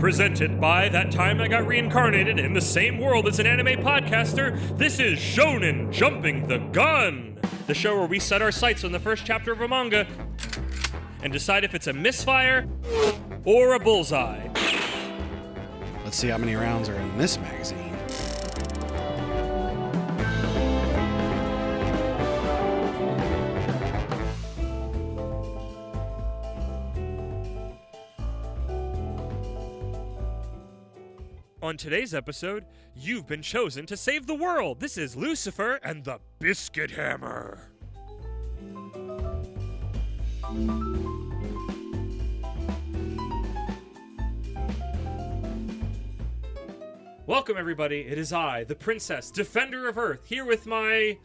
Presented by That Time I Got Reincarnated in the Same World as an Anime Podcaster, this is Shonen Jumping the Gun, the show where we set our sights on the first chapter of a manga and decide if it's a misfire or a bullseye. Let's see how many rounds are in this magazine. On today's episode, you've been chosen to save the world. This is Lucifer and the Biscuit Hammer. Welcome, everybody. It is I, the Princess, Defender of Earth, here with my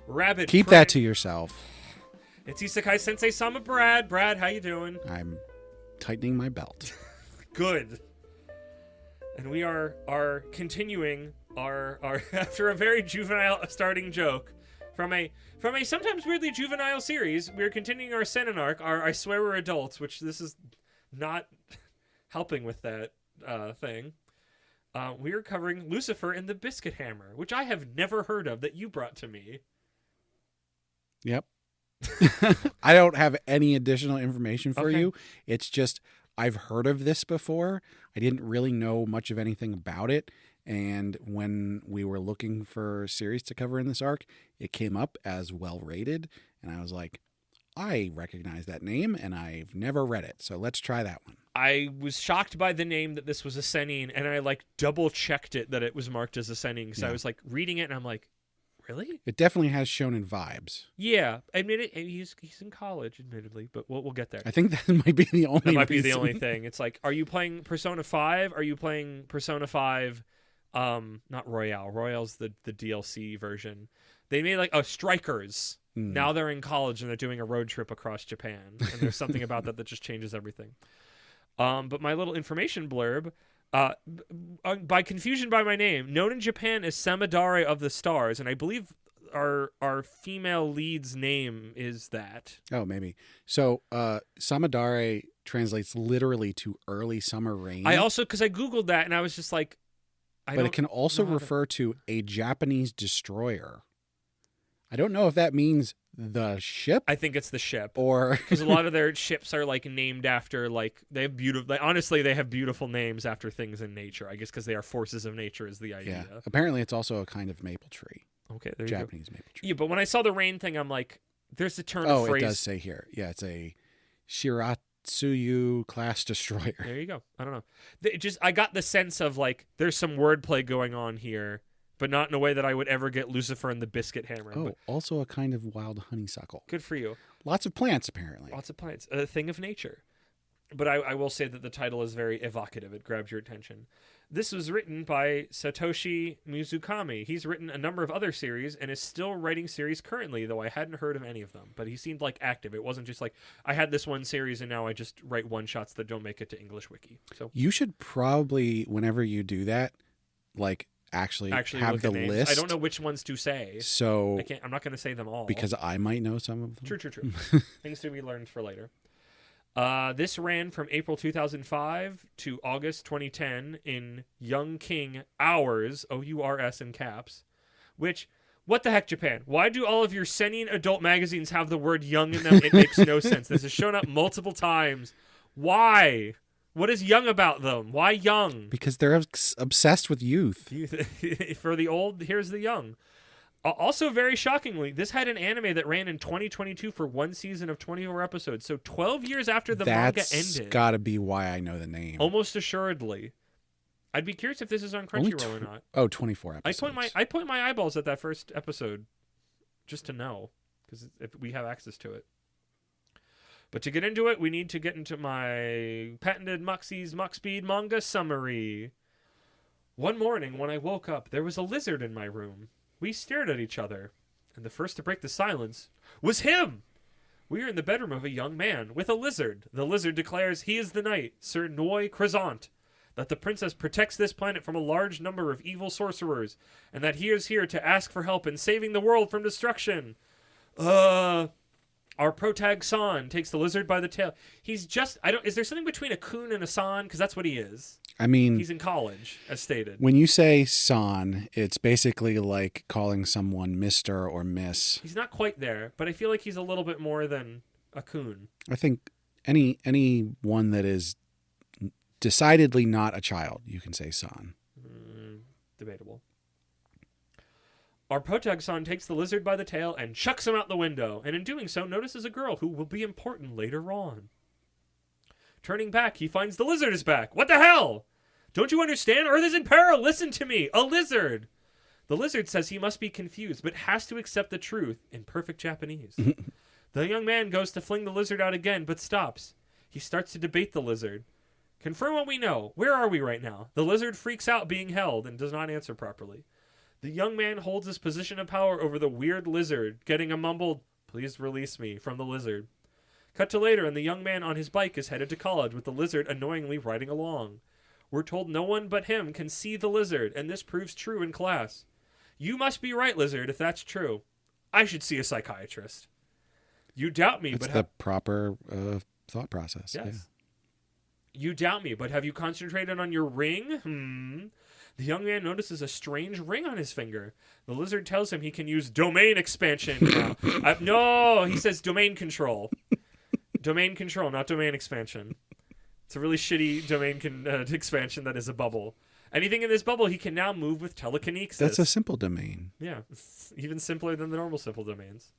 rabbit. Keep that to yourself. It's Isekai Sensei Sama Brad. Brad, how you doing? I'm tightening my belt. Good. And we are continuing our after a very juvenile starting joke from a sometimes weirdly juvenile series. We're continuing our Seinen arc, our I Swear We're Adults, which this is not helping with that thing. We are covering Lucifer and the Biscuit Hammer, which I have never heard of, that you brought to me. Yep. I don't have any additional information for you. It's just I've heard of this before. I didn't really know much of anything about it. And when we were looking for series to cover in this arc, it came up as well rated. And I was like, I recognize that name and I've never read it. So let's try that one. I was shocked by the name that this was a seinen, and I double checked it that it was marked as a seinen because I was reading it and I'm like, really? It definitely has Shonen vibes. Yeah, he's in college, admittedly, but we'll get there. I think that might be the only. That might be the only thing. It's like, are you playing Persona 5? Are you playing Persona 5? Not Royale. Royale's the DLC version. They made Strikers. Now they're in college and they're doing a road trip across Japan, and there's something about that just changes everything. But my little information blurb. By confusion by my name, known in Japan as Samadare of the Stars, and I believe our female lead's name is that. Oh, maybe. So Samadare translates literally to early summer rain. I also, because I Googled that, and I was just like... But it can also refer to a Japanese destroyer. I don't know if that means the ship. I think it's the ship, or because a lot of their ships are named after they have beautiful. Honestly, they have beautiful names after things in nature. I guess because they are forces of nature is the idea. Yeah. Apparently, it's also a kind of maple tree. Okay, there Japanese you go. maple tree. Yeah, but when I saw the rain thing, I'm like, there's a turn of phrase. Oh, it does say here. Yeah, it's a Shiratsuyu class destroyer. There you go. I don't know. I got the sense of there's some wordplay going on here, but not in a way that I would ever get Lucifer and the Biscuit Hammer. Oh, but also a kind of wild honeysuckle. Good for you. Lots of plants, apparently. Lots of plants. A thing of nature. But I will say that the title is very evocative. It grabs your attention. This was written by Satoshi Mizukami. He's written a number of other series and is still writing series currently, though I hadn't heard of any of them. But he seemed active. It wasn't just I had this one series and now I just write one-shots that don't make it to English Wiki. So you should probably, whenever you do that, actually have the list. I don't know which ones to say. So I'm not going to say them all. Because I might know some of them. True. Things to be learned for later. This ran from April 2005 to August 2010 in Young King Hours, O-U-R-S in caps, which, what the heck, Japan? Why do all of your seinen adult magazines have the word young in them? It makes no sense. This has shown up multiple times. Why? What is young about them? Why young? Because they're obsessed with youth. For the old, here's the young. Also, very shockingly, this had an anime that ran in 2022 for one season of 24 episodes. So 12 years after the manga ended. That's got to be why I know the name. Almost assuredly. I'd be curious if this is on Crunchyroll or not. Oh, 24 episodes. I point my eyeballs at that first episode just to know, because if we have access to it. But to get into it, we need to get into my patented Muxie's Mux Speed manga summary. One morning when I woke up, there was a lizard in my room. We stared at each other, and the first to break the silence was him. We are in the bedroom of a young man with a lizard. The lizard declares he is the knight, Sir Noi Crescent, that the princess protects this planet from a large number of evil sorcerers, and that he is here to ask for help in saving the world from destruction. Our protag San takes the lizard by the tail. He's just, is there something between a coon and a San? Because that's what he is. I mean, he's in college, as stated. When you say San, it's basically like calling someone Mr. or Miss. He's not quite there, but I feel like he's a little bit more than a coon. I think any one that is decidedly not a child, you can say San. Debatable. Our protag San takes the lizard by the tail and chucks him out the window, and in doing so notices a girl who will be important later on. Turning back, he finds the lizard is back. What the hell? Don't you understand? Earth is in peril. Listen to me. A lizard. The lizard says he must be confused, but has to accept the truth in perfect Japanese. The young man goes to fling the lizard out again, but stops. He starts to debate the lizard. Confirm what we know. Where are we right now? The lizard freaks out being held and does not answer properly. The young man holds his position of power over the weird lizard, getting a mumbled, "Please release me," from the lizard. Cut to later, and the young man on his bike is headed to college with the lizard annoyingly riding along. We're told no one but him can see the lizard, and this proves true in class. You must be right, lizard, if that's true. I should see a psychiatrist. You doubt me, That's but... the proper thought process. Yes. Yeah. You doubt me, but have you concentrated on your ring? The young man notices a strange ring on his finger. The lizard tells him he can use domain expansion now. No, he says domain control. Domain control, not domain expansion. It's a really shitty domain expansion that is a bubble. Anything in this bubble he can now move with telekinesis. That's a simple domain. Yeah, it's even simpler than the normal simple domains.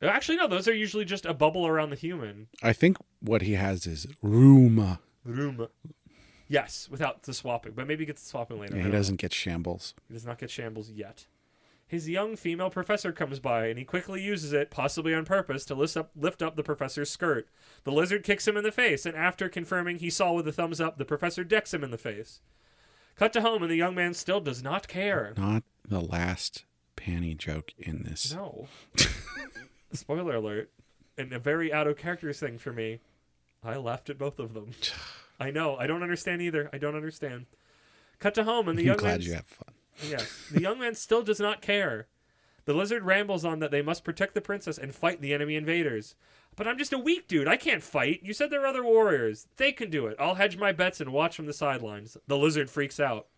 Actually, no, those are usually just a bubble around the human. I think what he has is room. Room. Yes, without the swapping. But maybe he gets the swapping later. Yeah, he doesn't get shambles. He does not get shambles yet. His young female professor comes by, and he quickly uses it, possibly on purpose, to lift up the professor's skirt. The lizard kicks him in the face, and after confirming he saw with a thumbs up, the professor decks him in the face. Cut to home, and the young man still does not care. Not the last panty joke in this. No. Spoiler alert. And a very out-of-character thing for me. I laughed at both of them. I know. I don't understand either. I don't understand. Cut to home, and the young man... I'm glad you have fun. Yes. The young man still does not care. The lizard rambles on that they must protect the princess and fight the enemy invaders. But I'm just a weak dude. I can't fight. You said there are other warriors. They can do it. I'll hedge my bets and watch from the sidelines. The lizard freaks out.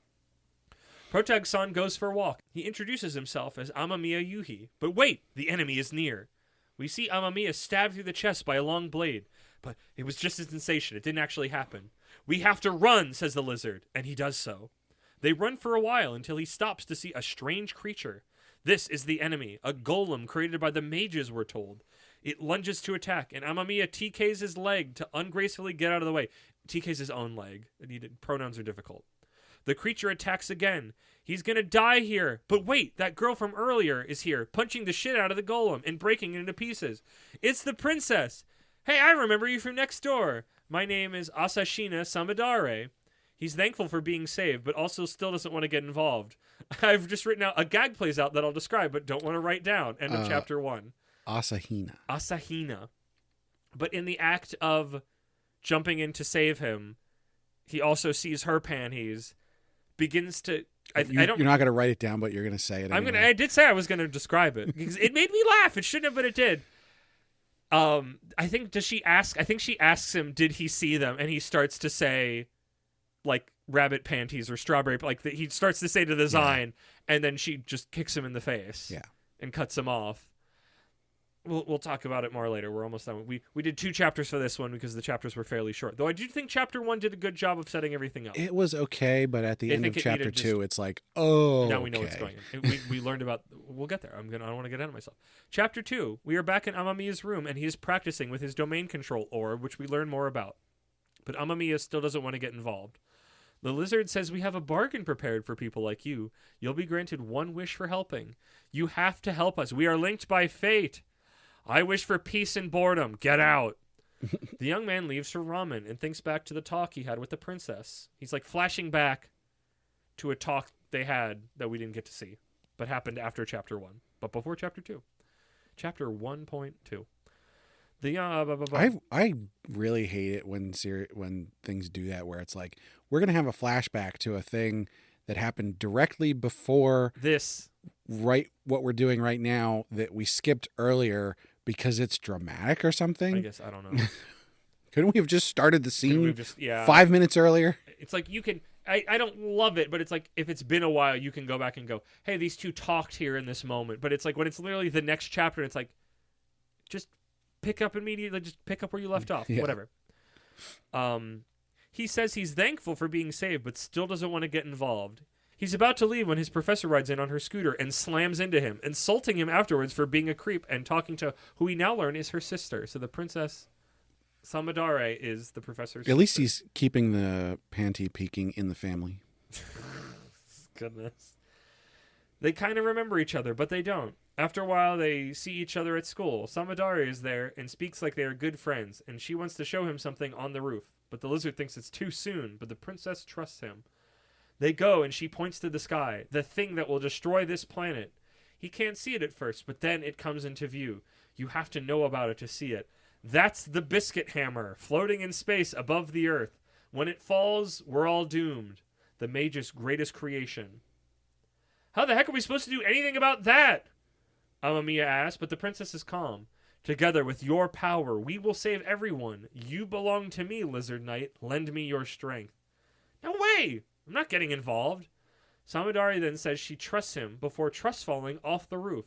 Protag San goes for a walk. He introduces himself as Amamiya Yuhi. But wait, the enemy is near. We see Amamiya stabbed through the chest by a long blade. But it was just a sensation. It didn't actually happen. We have to run, says the lizard, and he does so. They run for a while until he stops to see a strange creature. This is the enemy, a golem created by the mages, we're told. It lunges to attack, and Amamiya TKs his leg to ungracefully get out of the way. TKs his own leg. Pronouns are difficult. The creature attacks again. He's gonna die here. But wait, that girl from earlier is here, punching the shit out of the golem and breaking it into pieces. It's the princess. Hey, I remember you from next door. My name is Asashina Samadare. He's thankful for being saved, but also still doesn't want to get involved. I've just written out a gag plays out that I'll describe, but don't want to write down. End of chapter 1. Asahina. But in the act of jumping in to save him, he also sees her panties, begins to... You're not going to write it down, but you're going to say it anyway. I did say I was going to describe it. Because it made me laugh. It shouldn't have, but it did. I think she asks him, did he see them? And he starts to say... like rabbit panties or strawberry, he starts to say the design, and then she just kicks him in the face, and cuts him off. We'll talk about it more later. We're almost done. We did 2 chapters for this one because the chapters were fairly short. Though I do think chapter 1 did a good job of setting everything up. It was okay, but at the end of chapter 2, it's like, oh, now we know what's going on. We learned about. We'll get there. I don't want to get ahead of myself. Chapter 2, we are back in Amamiya's room, and he is practicing with his domain control orb, which we learn more about. But Amamiya still doesn't want to get involved. The lizard says we have a bargain prepared for people like you. You'll be granted 1 wish for helping. You have to help us. We are linked by fate. I wish for peace and boredom. Get out. The young man leaves for ramen and thinks back to the talk he had with the princess. He's like flashing back to a talk they had that we didn't get to see, but happened after chapter 1, but before chapter 2. Chapter 1.2. I really hate it when things do that, where it's like, we're going to have a flashback to a thing that happened directly before this, right? What we're doing right now that we skipped earlier Because it's dramatic or something? I guess, I don't know. Couldn't we have just started the Couldn't we scene have just, 5 minutes earlier? It's like you can. I don't love it, but it's like if it's been a while, you can go back and go, hey, these two talked here in this moment. But it's like when it's literally the next chapter, it's like, just pick up immediately, just pick up where you left off. Yeah. Whatever. He says he's thankful for being saved, but still doesn't want to get involved. He's about to leave when his professor rides in on her scooter and slams into him, insulting him afterwards for being a creep and talking to who we now learn is her sister. So the princess Samadare is the professor's At least sister. he's keeping the panty peeking in the family. Goodness. They kind of remember each other, but they don't. After a while, they see each other at school. Samadari is there and speaks like they are good friends, and she wants to show him something on the roof. But the lizard thinks it's too soon, but the princess trusts him. They go, and she points to the sky, the thing that will destroy this planet. He can't see it at first, but then it comes into view. You have to know about it to see it. That's the Biscuit hammer, floating in space above the Earth. When it falls, we're all doomed. The mage's greatest creation. How the heck are we supposed to do anything about that? Amamiya asked, but the princess is calm. Together with your power, we will save everyone. You belong to me, Lizard Knight. Lend me your strength. No way! I'm not getting involved. Samadari then says she trusts him before trust falling off the roof.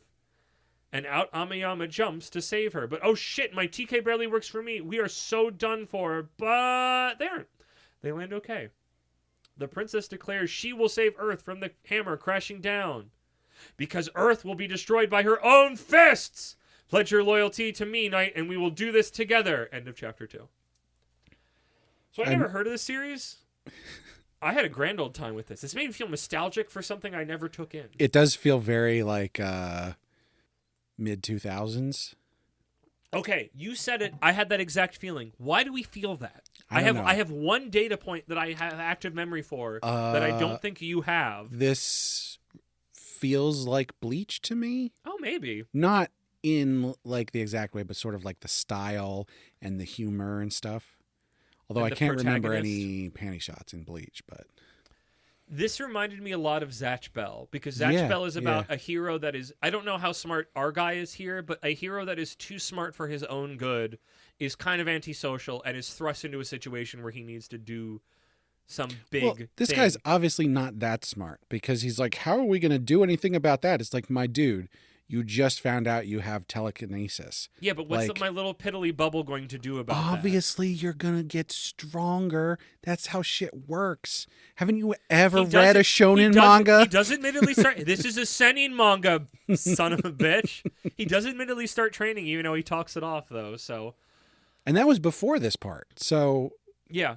And out Amayama jumps to save her. But oh shit, my TK barely works for me. We are so done for. But they aren't. They land okay. The princess declares she will save Earth from the hammer crashing down. Because Earth will be destroyed by her own fists! Pledge your loyalty to me, Knight, and we will do this together. End of chapter 2. So I never heard of this series. I had a grand old time with this. This made me feel nostalgic for something I never took in. It does feel very like mid-2000s. Okay, you said it. I had that exact feeling. Why do we feel that? I don't know. have one data point that I have active memory for that I don't think you have. This feels like Bleach to me. Oh, maybe. Not in like the exact way, but sort of like the style and the humor and stuff. Although And I the can't remember protagonist. any panty shots in Bleach, but This reminded me a lot of Zatch Bell, because Zatch Bell is about a hero that is, I don't know how smart our guy is here, but a hero that is too smart for his own good, is kind of antisocial, and is thrust into a situation where he needs to do some big this thing. guy's obviously not that smart, because he's like, how are we going to do anything about that? It's like, my dude, you just found out you have telekinesis. Yeah, but what's like, my little piddly bubble going to do about that? Obviously, you're going to get stronger. That's how shit works. Haven't you ever read a shonen manga? He does admittedly start... This is a seinen manga, son of a bitch. He does admittedly start training, even though he talks it off, though, so... And that was before this part, so... Yeah.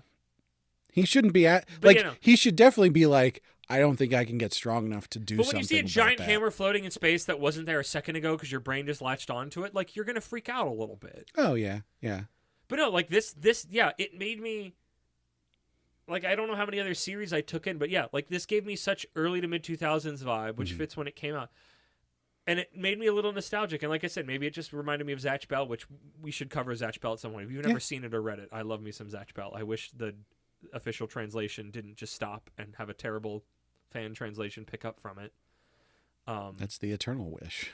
He shouldn't be at... But, like, you know. he should definitely be like, I don't think I can get strong enough to do But something when you see a about giant that. hammer floating in space that wasn't there a second ago because your brain just latched onto it, like, you're going to freak out a little bit. Oh, yeah, yeah. But no, like, this, yeah, it made me... Like, I don't know how many other series I took in, but yeah, like, this gave me such early to mid-2000s vibe, which fits when it came out. And it made me a little nostalgic. And like I said, maybe it just reminded me of Zatch Bell, which we should cover Zatch Bell at some point. If you've never seen it or read it, I love me some Zatch Bell. I wish the official translation didn't just stop and have a terrible fan translation pick up from it. That's the eternal wish.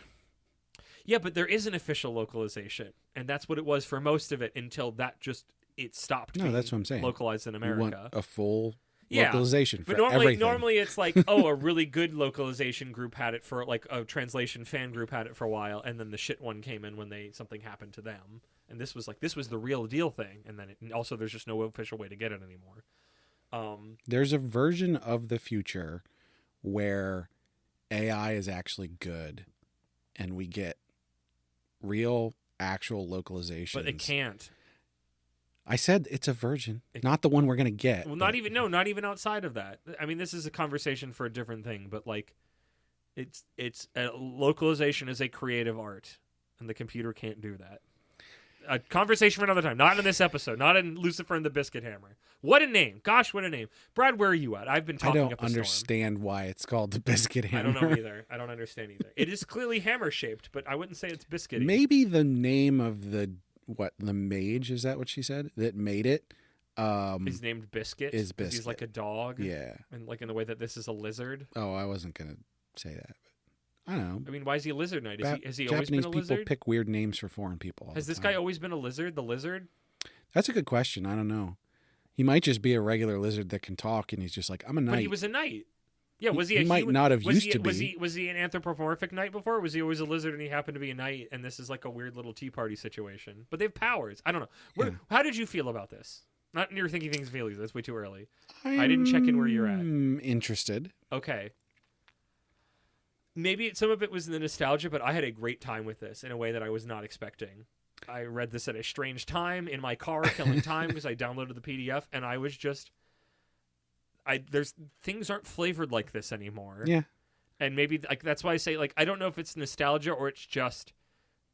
Yeah, but there is an official localization. And that's what it was for most of it until that just, it stopped No, being that's what I'm saying. localized in You America. want a full Yeah, localization for But everything. normally it's like, oh, a really good localization group had it for, like, a translation fan group had it for a while, and then the shit one came in when something happened to them. And this was the real deal thing. And then also there's just no official way to get it anymore. There's a version of the future where AI is actually good, and we get real, actual localizations. But it can't. I said it's a version, not the one we're gonna get. Well, not even outside of that. I mean, this is a conversation for a different thing, but like, it's a localization is a creative art, and the computer can't do that. A conversation for another time. Not in this episode. Not in Lucifer and the Biscuit Hammer. What a name! Gosh, what a name! Brad, where are you at? I've been I talking don't up a understand why it's called the Biscuit storm. Hammer. I don't know either. I don't understand either. It is clearly hammer shaped, but I wouldn't say it's biscuity. Maybe the name of the mage, is that what she said, that made it? He's named Biscuit. Is 'cause He's Biscuit. like a dog. Yeah. And like in the way that this is a lizard. Oh, I wasn't gonna say that. I don't know. I mean, why is he a lizard knight? Has he always Japanese been a people lizard? pick weird names for foreign people. All Has the this time. guy always been a lizard? The lizard? That's a good question. I don't know. He might just be a regular lizard that can talk, and he's just like, I'm a knight. But he was a knight. Yeah, was he? He might not have used to be. Was he an anthropomorphic knight before? Or was he always a lizard and he happened to be a knight? And this is like a weird little Tea Party situation. But they have powers. I don't know. How did you feel about this? Not you're thinking things feelings. That's way too early. I didn't check in where you're at. Interested. Okay. Maybe some of it was the nostalgia, but I had a great time with this in a way that I was not expecting. I read this at a strange time in my car, killing time because I downloaded the PDF, and I was just, there's things aren't flavored like this anymore. Yeah, and maybe like that's why I say like I don't know if it's nostalgia or it's just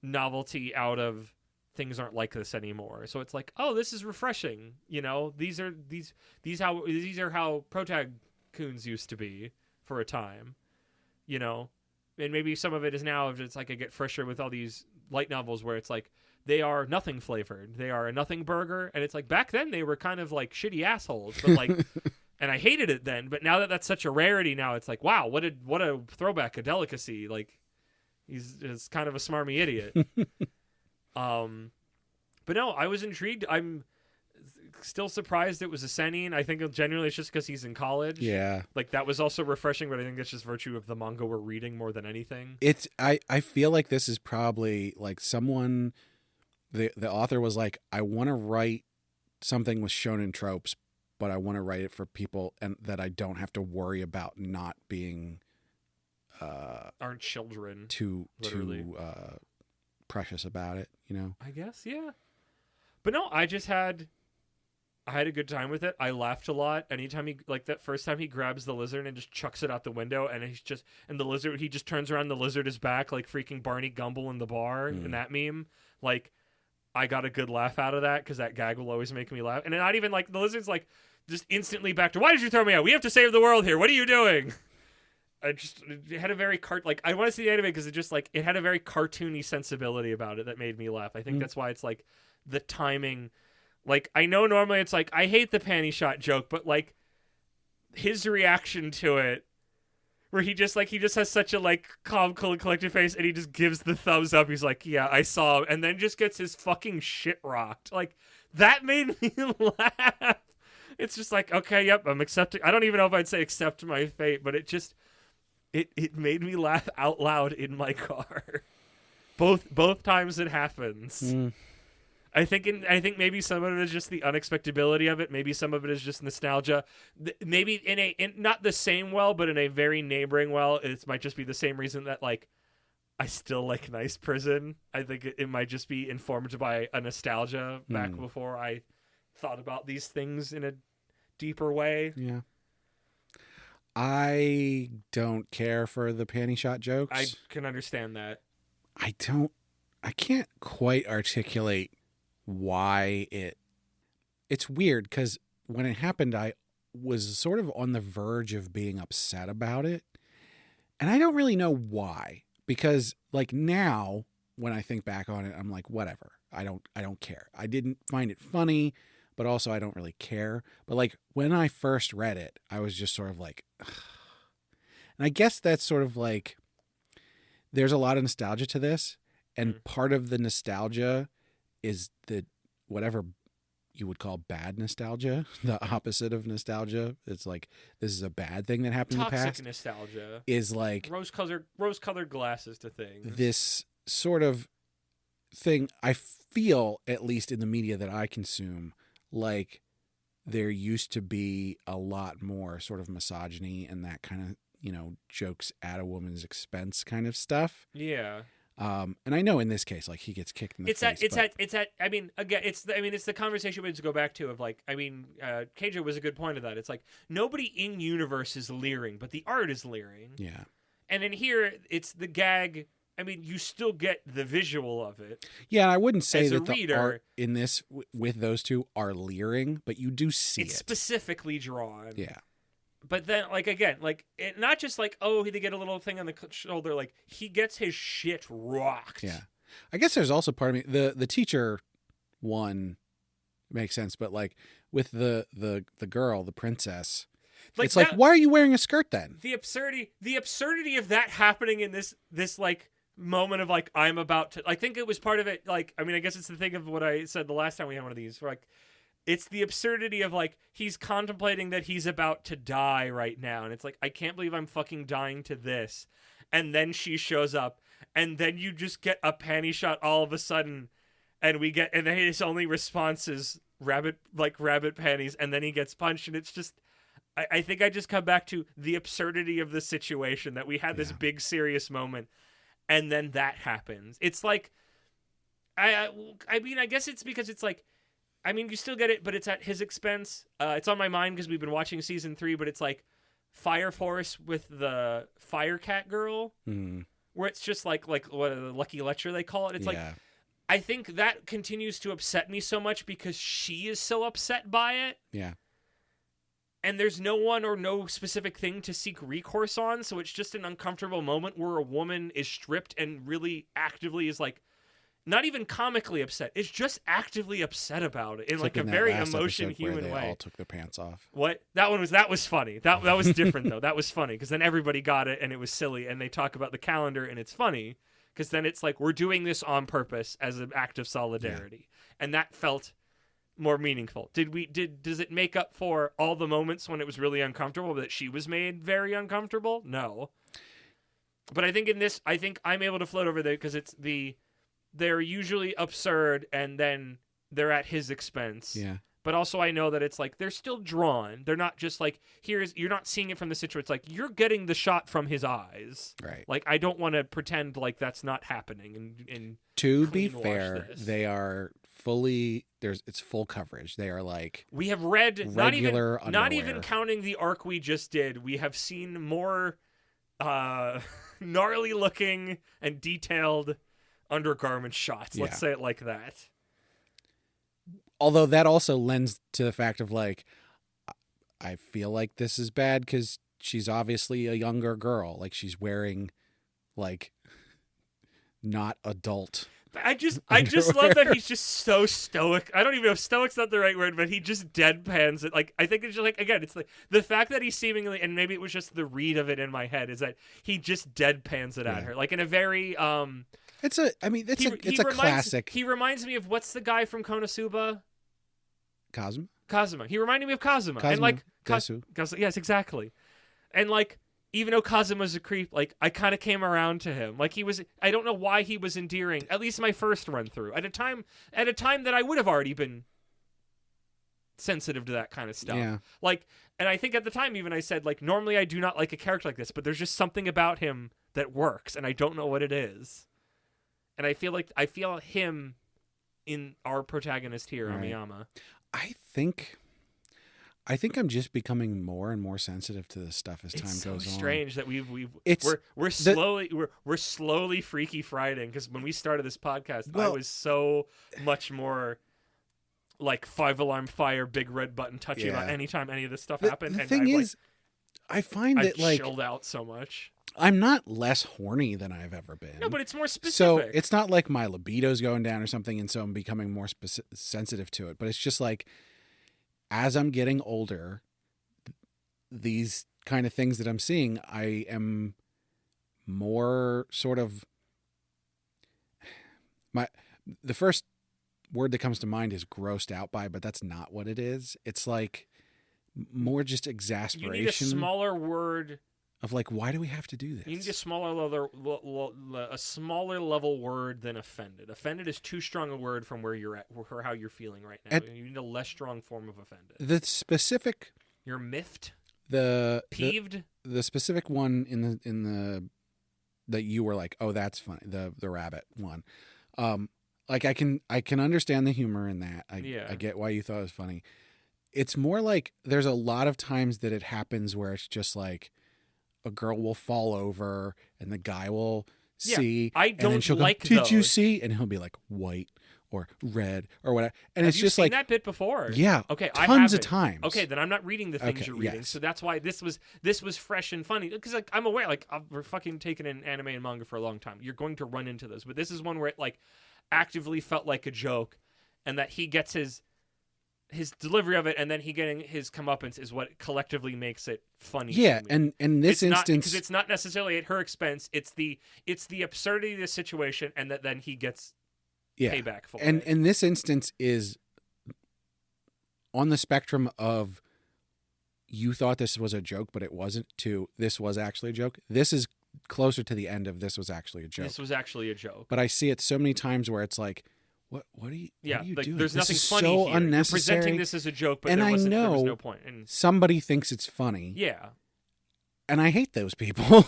novelty out of things aren't like this anymore. So it's like, oh, this is refreshing. You know, these are how Protag-coons used to be for a time. You know, and maybe some of it is now it's like I get fresher with all these light novels where it's like they are nothing flavored. They are a nothing burger. And it's like back then they were kind of like shitty assholes, but like, and I hated it then. But now that that's such a rarity now, it's like, wow, what a throwback, a delicacy. Like he's kind of a smarmy idiot. But no, I was intrigued. I'm still surprised it was a Senin. I think genuinely it's just because he's in college. Yeah. Like that was also refreshing, but I think that's just virtue of the manga we're reading more than anything. I feel like this is probably like someone, the author was like, I want to write something with shonen tropes, but I want to write it for people and that I don't have to worry about not being aren't children too literally precious about it, you know? I guess, yeah. But no, I had a good time with it. I laughed a lot. Anytime he, like that first time he grabs the lizard and just chucks it out the window, and the lizard, he just turns around, the lizard is back, like freaking Barney Gumble in the bar in that meme. Like, I got a good laugh out of that because that gag will always make me laugh. And not even like the lizard's like just instantly back to, why did you throw me out? We have to save the world here. What are you doing? It had a very I want to see the anime because it had a very cartoony sensibility about it that made me laugh. I think that's why it's like the timing. Like, I know normally it's like, I hate the panty shot joke, but like his reaction to it, where he just has such a like calm, collected face, and he just gives the thumbs up. He's like, yeah, I saw him, and then just gets his fucking shit rocked. Like, that made me laugh. It's just like, okay, yep, I'm accepting. I don't even know if I'd say accept my fate, but it just, it made me laugh out loud in my car. Both times it happens. I think maybe some of it is just the unexpectability of it. Maybe some of it is just nostalgia. Maybe in not the same well, but in a very neighboring well. It might just be the same reason that like I still like Nice Prison. I think it might just be informed by a nostalgia back before I thought about these things in a deeper way. Yeah. I don't care for the panty shot jokes. I can understand that. I can't quite articulate why it's weird because when it happened I was sort of on the verge of being upset about it, and I don't really know why, because like now when I think back on it I'm like, whatever, I don't care. I didn't find it funny, but also I don't really care. But like when I first read it I was just sort of like, ugh. And I guess that's sort of like there's a lot of nostalgia to this, and part of the nostalgia is the whatever you would call bad nostalgia, the opposite of nostalgia. It's like this is a bad thing that happened Toxic in the past. Nostalgia is like rose-colored glasses to things. This sort of thing I feel, at least in the media that I consume, like there used to be a lot more sort of misogyny and that kind of, you know, jokes at a woman's expense kind of stuff. Yeah. And I know in this case, like he gets kicked in the face. It's that. I mean, again, it's the conversation we need to go back to of like, I mean, Keijo was a good point of that. It's like nobody in universe is leering, but the art is leering. Yeah. And in here, it's the gag. I mean, you still get the visual of it. Yeah, and I wouldn't say that reader, the art in this with those two are leering, but you do see it's specifically drawn. Yeah. But then, like, again, like, not just like, oh, they get a little thing on the shoulder. Like, he gets his shit rocked. Yeah. I guess there's also part of me, the teacher one makes sense, but like with the girl, the princess. It's like, why are you wearing a skirt then? The absurdity of that happening in this like moment of like, I'm about to, I think it was part of it. Like, I mean, I guess it's the thing of what I said the last time we had one of these, where like, it's the absurdity of like, he's contemplating that he's about to die right now. And it's like, I can't believe I'm fucking dying to this. And then she shows up, and then you just get a panty shot all of a sudden. And then his only response is rabbit panties. And then he gets punched. And it's just, I think I just come back to the absurdity of the situation, that we had this big serious moment. And then that happens. It's like, I mean, I guess it's because it's like, I mean, you still get it, but it's at his expense. It's on my mind because we've been watching season 3, but it's like Fire Force with the Fire Cat girl, where it's just like what Lucky Letcher they call it. It's like, I think that continues to upset me so much because she is so upset by it. Yeah. And there's no one or no specific thing to seek recourse on, so it's just an uncomfortable moment where a woman is stripped and really actively is like, not even comically upset. It's just actively upset about it in like a very emotion human way. They all took their pants off. What? That was funny. That was different though. That was funny because then everybody got it and it was silly, and they talk about the calendar and it's funny because then it's like, we're doing this on purpose as an act of solidarity, and that felt more meaningful. Does it make up for all the moments when it was really uncomfortable that she was made very uncomfortable? No. But I think in this, I think I'm able to float over there because they're usually absurd and then they're at his expense. Yeah. But also I know that it's like, they're still drawn. They're not just like, you're not seeing it from the situation. It's like, you're getting the shot from his eyes. Right. Like, I don't want to pretend like that's not happening. And to be fair, they are it's full coverage. They are like, we have read regular not even counting the arc we just did. We have seen more gnarly looking and detailed undergarment shots. Let's say it like that. Although that also lends to the fact of like, I feel like this is bad because she's obviously a younger girl. Like, she's wearing like not adult. I just love that he's just so stoic. I don't even know if stoic's not the right word, but he just deadpans it. Like, I think it's just like, again, it's like the fact that he's seemingly, and maybe it was just the read of it in my head, is that he just deadpans it at her. Like in a very it's a classic. He reminds me of, what's the guy from Konosuba? Kazuma. He reminded me of Kazuma. And like yes, exactly. And like, even though Kazuma's a creep, like, I kind of came around to him. Like, I don't know why he was endearing, at least my first run through, at a time that I would have already been sensitive to that kind of stuff. Yeah. Like, and I think at the time even I said, like, normally I do not like a character like this, but there's just something about him that works, and I don't know what it is. And I feel him in our protagonist here, right. Amiyama. I think I'm just becoming more and more sensitive to this stuff as time goes on. It's so strange that we're slowly Freaky Friday, because when we started this podcast, I was so much more like 5-alarm fire, big red button touchy about anytime any of this stuff happened. The thing is, I find that like chilled out so much. I'm not less horny than I've ever been. No, but it's more specific. So it's not like my libido's going down or something, and so I'm becoming more sensitive to it. But it's just like, as I'm getting older, these kind of things that I'm seeing, I am more sort of the first word that comes to mind is grossed out by, but that's not what it is. It's like more just exasperation. You need a smaller word of like, why do we have to do this? You need a smaller level word than offended. Offended is too strong a word from where you're at, or how you're feeling right now. You need a less strong form of offended. The specific, you're miffed, peeved. The specific one in the that you were like, oh, that's funny. The rabbit one. Like I can understand the humor in that. I get why you thought it was funny. It's more like there's a lot of times that it happens where it's just like, a girl will fall over and the guy will see. I don't and then she'll like go, Did those. you see? And he'll be like white or red or whatever. And Have it's you just seen like that bit before. Yeah. Okay. Tons of times. Okay, then I'm not reading the things you're reading. Yes. So that's why this was fresh and funny. Because like I'm aware, like we're fucking taking in anime and manga for a long time. You're going to run into those, but this is one where it like actively felt like a joke, and that he gets his his delivery of it, and then he getting his comeuppance is what collectively makes it funny. Yeah, to me. and this It's instance, because it's not necessarily at her expense. It's the absurdity of the situation, and that then he gets payback for it. And this instance is on the spectrum of you thought this was a joke, but it wasn't, to this was actually a joke. This is closer to the end of this was actually a joke. This was actually a joke. But I see it so many times where it's like, what are you doing? There's this nothing is funny so here. unnecessary. You're presenting this as a joke, but and there was know no point. And somebody thinks it's funny. yeah. And I hate those people.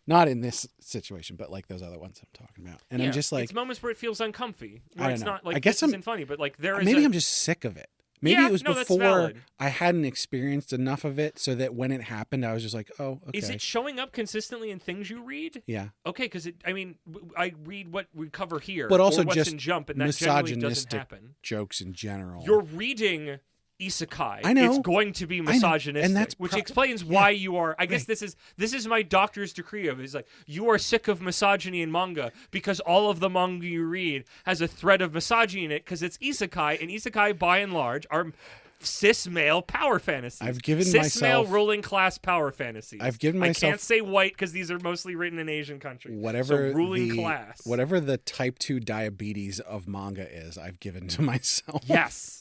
Not in this situation, but like those other ones I'm talking about. And I'm just like, it's moments where it feels uncomfy. I don't it's know. not like I guess this isn't funny, but like there is maybe I'm just sick of it. Maybe Yeah, it was no, that's before valid. I hadn't experienced enough of it, so that when it happened, I was just like, "Oh, okay." Is it showing up consistently in things you read? Yeah, Okay, because I read what we cover here, but also or what's just in Jump, and that generally doesn't misogynistic happen. jokes in general. You're reading isekai. I know. It's going to be I know. misogynistic, And that's which explains why you are. I guess Right. this is my doctor's decree of is like you are sick of misogyny in manga because all of the manga you read has a thread of misogyny in it because it's isekai, and isekai by and large are cis male power fantasies. I've given cis male myself- ruling class power fantasies. I've given I myself- can't say white because these are mostly written in Asian countries. whatever so ruling the class. whatever the type 2 diabetes of manga is, I've given to myself. Yes.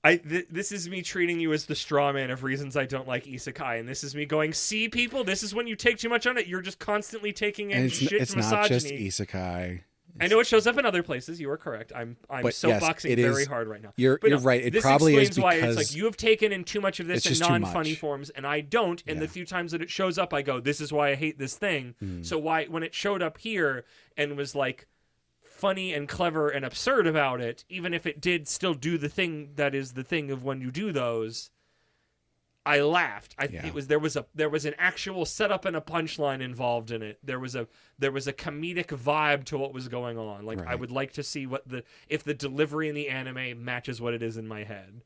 This is me treating you as the straw man of reasons I don't like isekai, and this is me going, see, people, this is when you take too much on it. You're just constantly taking in And it's misogyny. not just isekai. I know it shows up in other places. You are correct. I'm But yes, soapboxing it very is- hard right now. You're But no, right. It this probably is explains why because it's like you have taken in too much of this it's in just too non-funny much. forms, and I don't. And Yeah. the few times that it shows up, I go, "This is why I hate this thing." So why, when it showed up here and was like funny and clever and absurd about it, even if it did still do the thing that is the thing of when you do those, I laughed. Yeah. There was an actual setup and a punchline involved in it. There was a comedic vibe to what was going on. Like I Right. would like to see if the delivery in the anime matches what it is in my head.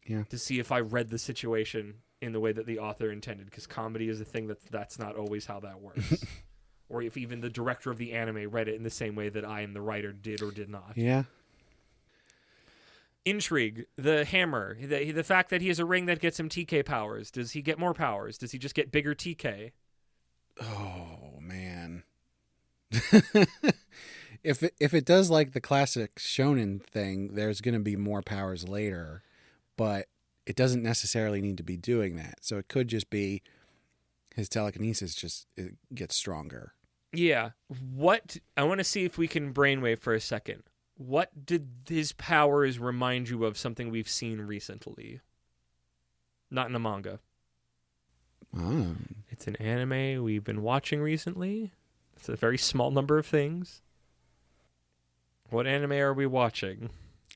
Yeah. To see if I read the situation in the way that the author intended, because comedy is a thing that's not always how that works. Or if even the director of the anime read it in the same way that I and the writer did or did not. Yeah. Intrigue, the hammer, the fact that he has a ring that gets him TK powers. Does he get more powers? Does he just get bigger TK? Oh man. If it does like the classic shonen thing, there's going to be more powers later, but it doesn't necessarily need to be doing that. So it could just be his telekinesis it gets stronger. Yeah. I want to see if we can brainwave for a second. What did his powers remind you of something we've seen recently? Not in a manga. Oh. It's an anime we've been watching recently. It's a very small number of things. What anime are we watching?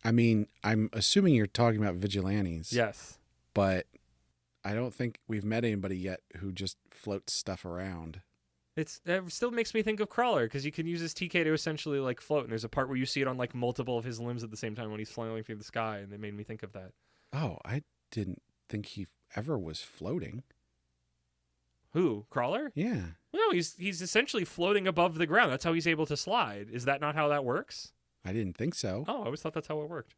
I mean, I'm assuming you're talking about vigilantes. Yes. But I don't think we've met anybody yet who just floats stuff around. It still makes me think of Crawler, because you can use his TK to essentially like float, and there's a part where you see it on like multiple of his limbs at the same time when he's flying through the sky, and it made me think of that. Oh, I didn't think he ever was floating. Who? Crawler? Yeah. No, he's essentially floating above the ground. That's how he's able to slide. Is that not how that works? I didn't think so. Oh, I always thought that's how it worked.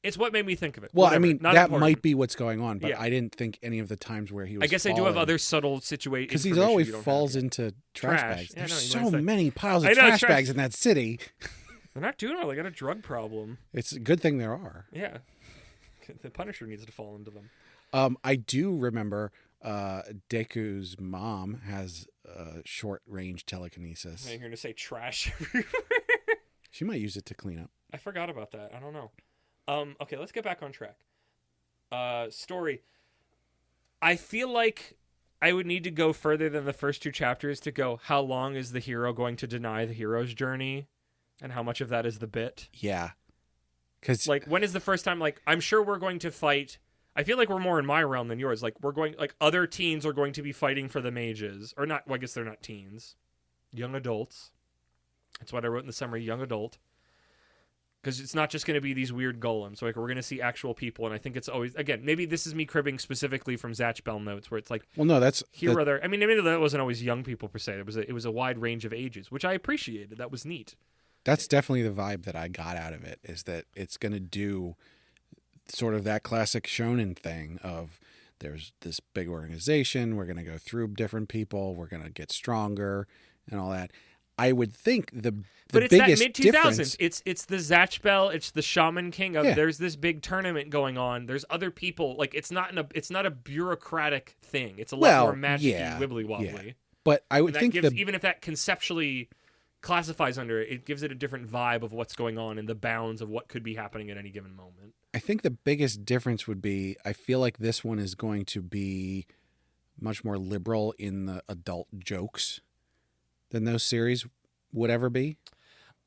It's what made me think of it. Well, Whatever, I mean, not that important. might be what's going on, but Yeah. I didn't think any of the times where he was I guess I do have falling- other subtle situations. Because he always falls into trash Trash. bags. Yeah, There's no, you so might say- many piles I of know, trash trash- bags in that city. They're not doing well. They got a drug problem. It's a good thing there are. Yeah. The Punisher needs to fall into them. I do remember Deku's mom has short range telekinesis. You're going to say trash. She might use it to clean up. I forgot about that. I don't know. Okay, let's get back on track. Story. I feel like I would need to go further than the first two chapters to go, how long is the hero going to deny the hero's journey? And how much of that is the bit? Yeah. Because Like, when is the first time, like, I'm sure we're going to fight... I feel like we're more in my realm than yours. Like, other teens are going to be fighting for the mages. Or not, well, I guess they're not teens. Young adults. That's what I wrote in the summary, young adult. Because it's not just going to be these weird golems. Like, we're going to see actual people, and I think it's always, again, maybe this is me cribbing specifically from Zatch Bell notes, where it's like, well, no, that's I mean, maybe that wasn't always young people per se. It was a wide range of ages, which I appreciated. That was neat. That's definitely the vibe that I got out of it, is that it's going to do sort of that classic shonen thing of there's this big organization, we're going to go through different people, we're going to get stronger and all that. I would think but it's biggest that mid 2000s. difference, It's the Zatch Bell. It's the Shaman King. Yeah. There's this big tournament going on. There's other people. Like, it's not a bureaucratic thing. It's a lot more magic-y, wibbly wobbly. Yeah. But I would think even if that conceptually classifies under it, it gives it a different vibe of what's going on and the bounds of what could be happening at any given moment. I think the biggest difference would be, I feel like this one is going to be much more liberal in the adult jokes than those series would ever be.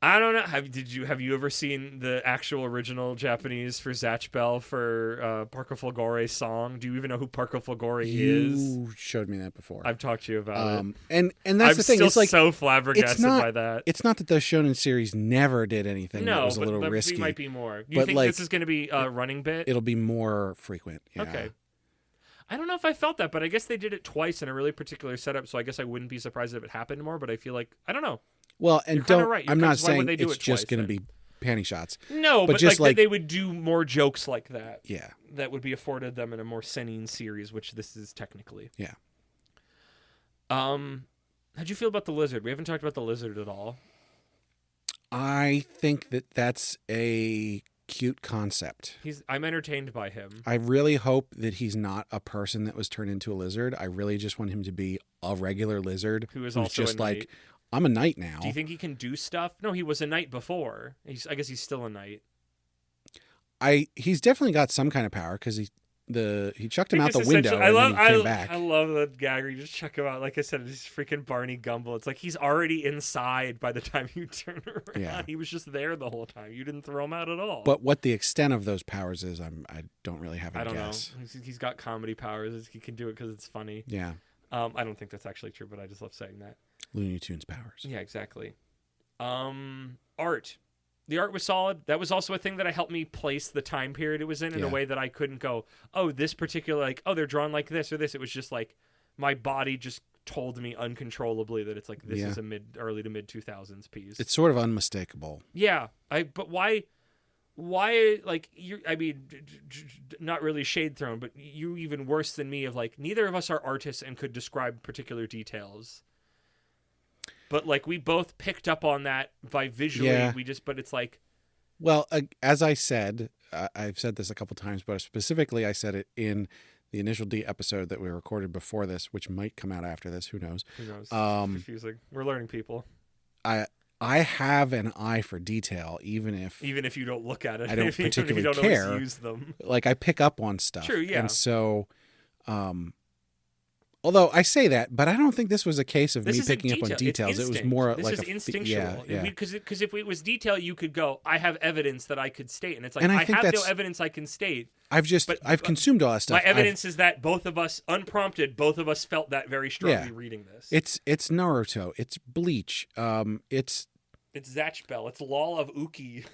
I don't know. Have you ever seen the actual original Japanese for Zatch Bell for Parco Fulgore's song? Do you even know who Parco Fulgore is? You showed me that before. I've talked to you about it. And that's the thing. I'm It's like, so flabbergasted by that. It's not that those shonen series never did anything that was a little but risky. it might be more. Do you think this is going to be a running bit? It'll be more frequent. Yeah. Okay. I don't know if I felt that, but I guess they did it twice in a really particular setup, so I guess I wouldn't be surprised if it happened more, but I feel like, I don't know. Well, and right. I'm not why would saying they do it's it just twice, going to be panty shots. No, but just like they would do more jokes like that. Yeah. That would be afforded them in a more seinen series, which this is technically. Yeah. How'd you feel about the lizard? We haven't talked about the lizard at all. I think that's a cute concept. I'm entertained by him. I really hope that he's not a person that was turned into a lizard. I really just want him to be a regular lizard who's also just like, knight. I'm a knight now. Do you think he can do stuff? No, he was a knight before. I guess he's still a knight. He's definitely got some kind of power because he chucked him out the window and then he came back. I love the gag where you just chuck him out. Like I said, it's freaking Barney Gumble. It's like he's already inside by the time you turn around. Yeah. He was just there the whole time. You didn't throw him out at all. But what the extent of those powers is, I don't really have a guess. I don't know. He's got comedy powers. He can do it because it's funny. Yeah. I don't think that's actually true, but I just love saying that. Looney Tunes powers. Yeah, exactly. Art. The art was solid. That was also a thing that helped me place the time period it was in a way that I couldn't go, oh, this particular, like, oh, they're drawn like this or this. It was just like my body just told me uncontrollably that it's like this is a early to mid 2000s piece. It's sort of unmistakable. Yeah. But why like you? I mean, not really shade thrown, but you even worse than me. Of like, neither of us are artists and could describe particular details. But like we both picked up on that by visually. Yeah. But it's like, well, as I said, I've said this a couple times, but specifically I said it in the initial D episode that we recorded before this, which might come out after this. Who knows? Who knows? It's confusing. We're learning people. I have an eye for detail, even if you don't look at it. I don't particularly you don't care. Always use them. Like I pick up on stuff. True, yeah. And so, although I say that, but I don't think this was a case of me picking up on details. It was more this like is instinctual. Yeah. Because if it was detail, you could go, I have evidence that I could state, and it's like And I have no that's- evidence I can state. I've consumed all that stuff. My evidence is that both of us, unprompted, felt that very strongly reading this. It's Naruto. It's Bleach. It's Zatch Bell. It's Law of Uki.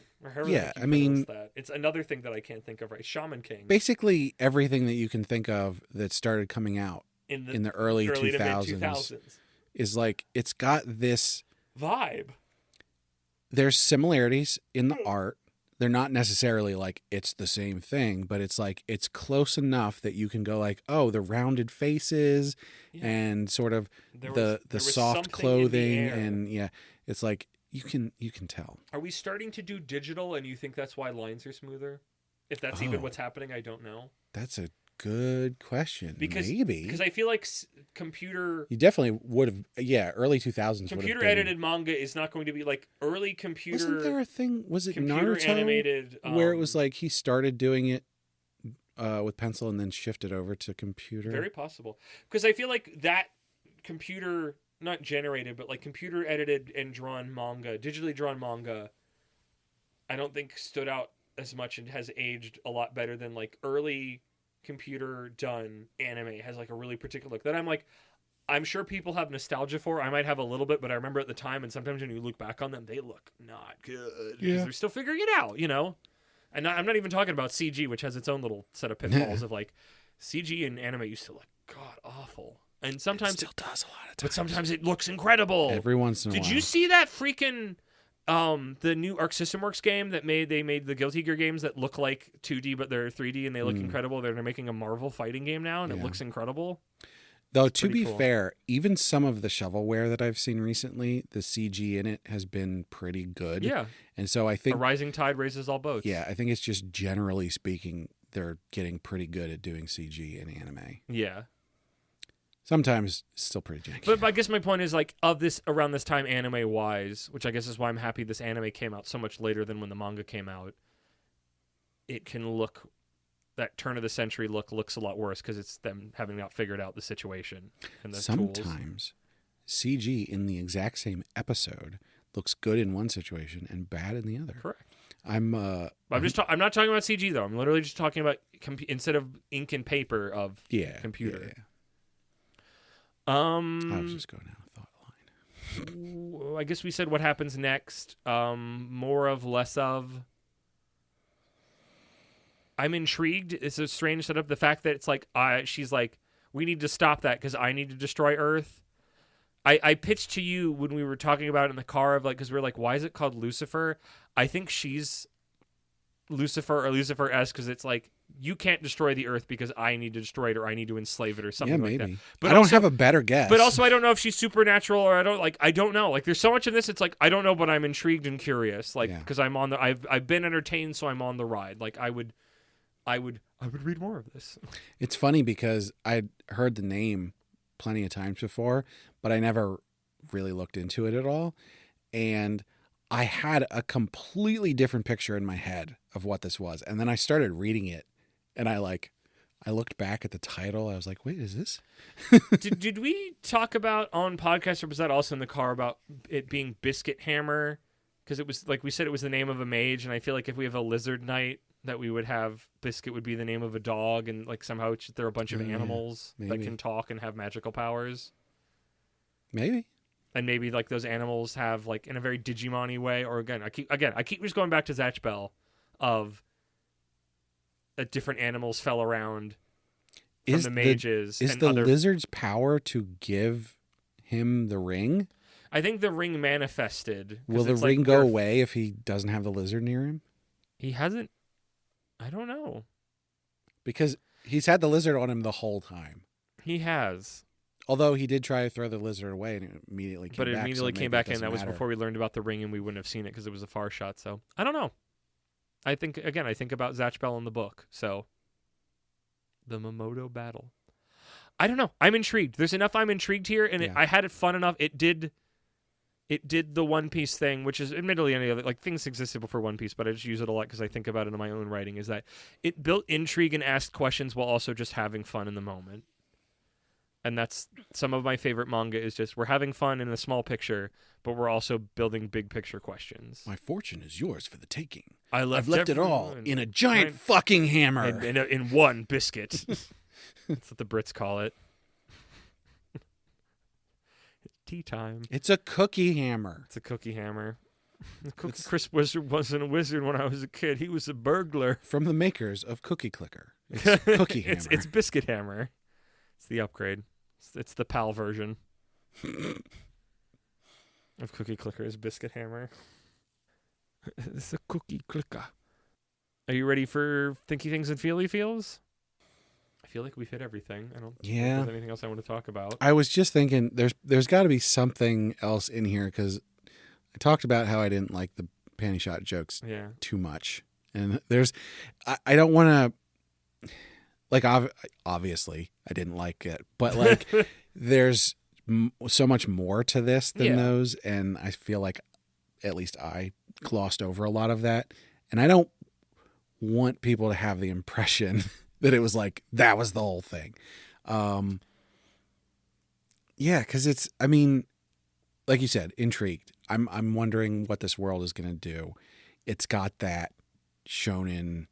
I mean, it's another thing that I can't think of right. Shaman King. Basically, everything that you can think of that started coming out in the early 2000s is like it's got this vibe. There's similarities in the art. They're not necessarily like it's the same thing, but it's like it's close enough that you can go like, oh, the rounded faces and sort of the soft clothing and it's like you can tell. Are we starting to do digital and you think that's why lines are smoother? If that's even what's happening, I don't know. That's a good question. Maybe because I feel like computer. You definitely would have. Yeah, early 2000s. Computer edited manga is not going to be like early computer. Wasn't there a thing? Was it computer Naruto animated where it was like he started doing it with pencil and then shifted over to computer? Very possible, because I feel like that computer, not generated, but like computer edited and drawn manga, digitally drawn manga, I don't think stood out as much and has aged a lot better than like early computer done anime has like a really particular look that I'm like, I'm sure people have nostalgia for. I might have a little bit, but I remember at the time, and sometimes when you look back on them, they look not good because they're still figuring it out, you know. And I'm not even talking about CG, which has its own little set of pitfalls of like CG in anime used to look god awful, and sometimes it still does a lot of times. but sometimes it looks incredible. Every once in a while. Did you see that freaking the new Arc System Works game that they made the Guilty Gear games that look like 2D but they're 3D and they look incredible? They're making a Marvel fighting game now and it looks incredible. Though, to be fair, even some of the shovelware that I've seen recently, the CG in it has been pretty good. Yeah. And so I think... A rising tide raises all boats. Yeah, I think it's just generally speaking, they're getting pretty good at doing CG in anime. Yeah. Sometimes it's still pretty janky. But I guess my point is, like, around this time anime-wise, which I guess is why I'm happy this anime came out so much later than when the manga came out, it can look... That turn of the century looks a lot worse because it's them having not figured out the situation and the sometimes tools. CG in the exact same episode looks good in one situation and bad in the other. Correct. I'm not talking about CG though. I'm literally just talking about instead of ink and paper of computer. Yeah. I was just going down a thought line. I guess we said what happens next. More of, less of. I'm intrigued. It's a strange setup. The fact that it's like she's like, we need to stop that because I need to destroy Earth. I pitched to you when we were talking about it in the car of like, because we were like, why is it called Lucifer? I think she's Lucifer or Lucifer-esque because it's like, you can't destroy the Earth because I need to destroy it or I need to enslave it or something like that. But I don't have a better guess. But also, I don't know if she's supernatural or I don't know. Like, there's so much in this. It's like I don't know, but I'm intrigued and curious. Like, because I'm on the I've been entertained, so I'm on the ride. Like, I would read more of this. It's funny because I'd heard the name plenty of times before, but I never really looked into it at all. And I had a completely different picture in my head of what this was. And then I started reading it and I looked back at the title. I was like, wait, is this? did we talk about on podcast, or was that also in the car, about it being Biscuit Hammer? Because it was like we said, it was the name of a mage. And I feel like if we have a lizard knight, that we would have Biscuit would be the name of a dog, and like somehow there are a bunch of animals that can talk and have magical powers. Maybe. And maybe like those animals have like in a very Digimon-y way, or I keep just going back to Zatch Bell of different animals fell around from the mages. Is the lizard's power to give him the ring? I think the ring manifested. Will the ring go away if he doesn't have the lizard near him? He hasn't. I don't know. Because he's had the lizard on him the whole time. He has. Although he did try to throw the lizard away and it immediately came back. But it immediately came back in. That was before we learned about the ring and we wouldn't have seen it because it was a far shot. So I don't know. I think about Zatch Bell in the book. So the Momoto battle. I don't know. I'm intrigued. There's enough I'm intrigued here, and I had it fun enough. It did the One Piece thing, which is admittedly any other, like, things existed before One Piece, but I just use it a lot because I think about it in my own writing, is that it built intrigue and asked questions while also just having fun in the moment. And that's some of my favorite manga, is just we're having fun in a small picture, but we're also building big picture questions. My fortune is yours for the taking. I've left it all in a giant fucking hammer. In one biscuit. That's what the Brits call it. Tea time. It's a cookie hammer. It's a cookie hammer. Cookie Crisp Wizard wasn't a wizard when I was a kid. He was a burglar. From the makers of Cookie Clicker. It's Cookie Hammer. It's Biscuit Hammer. It's the upgrade. It's the PAL version of Cookie Clicker is Biscuit Hammer. It's a cookie clicker. Are you ready for Thinky Things and Feely Feels? I feel like we've hit everything. I don't think there's anything else I want to talk about. I was just thinking there's got to be something else in here, because I talked about how I didn't like the panty shot jokes too much. And I don't want to, like, obviously I didn't like it, but like there's so much more to this than those. And I feel like at least I glossed over a lot of that. And I don't want people to have the impression that it was like, that was the whole thing. Because it's, I mean, like you said, intrigued. I'm wondering what this world is going to do. It's got that shonen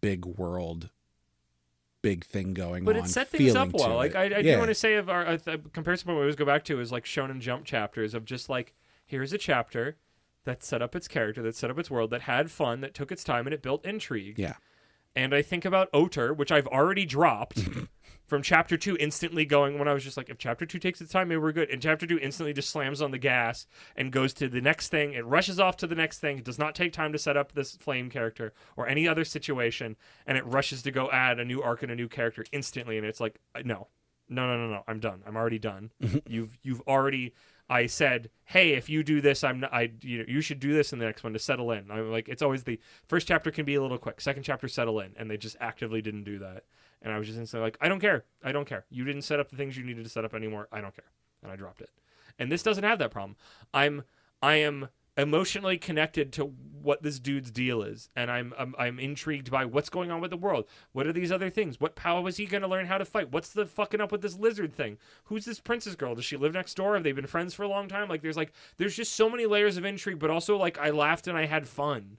big world big thing going but on. it set things up feeling well. to Like it. I do want to say of our comparison point we always go back to is like Shonen Jump chapters of just like, here's a chapter that set up its character, that set up its world, that had fun, that took its time, and it built intrigue. Yeah. And I think about Oter, which I've already dropped from chapter 2, instantly going, when I was just like, if chapter 2 takes its time, maybe we're good. And chapter 2 instantly just slams on the gas and goes to the next thing. It rushes off to the next thing. It does not take time to set up this flame character or any other situation. And it rushes to go add a new arc and a new character instantly. And it's like, no. I'm done. I'm already done. You've already... I said, hey, if you do this, you should do this in the next one to settle in. I'm like, it's always the first chapter can be a little quick. Second chapter, settle in. And they just actively didn't do that. And I was just instantly like, I don't care. You didn't set up the things you needed to set up anymore. I don't care. And I dropped it. And this doesn't have that problem. I am emotionally connected to what this dude's deal is, and I'm intrigued by what's going on with the world. What are these other things? How is he going to learn how to fight? What's the fucking up with this lizard thing? Who's this princess girl? Does she live next door? Have they been friends for a long time? There's just so many layers of intrigue, but also like I laughed and I had fun,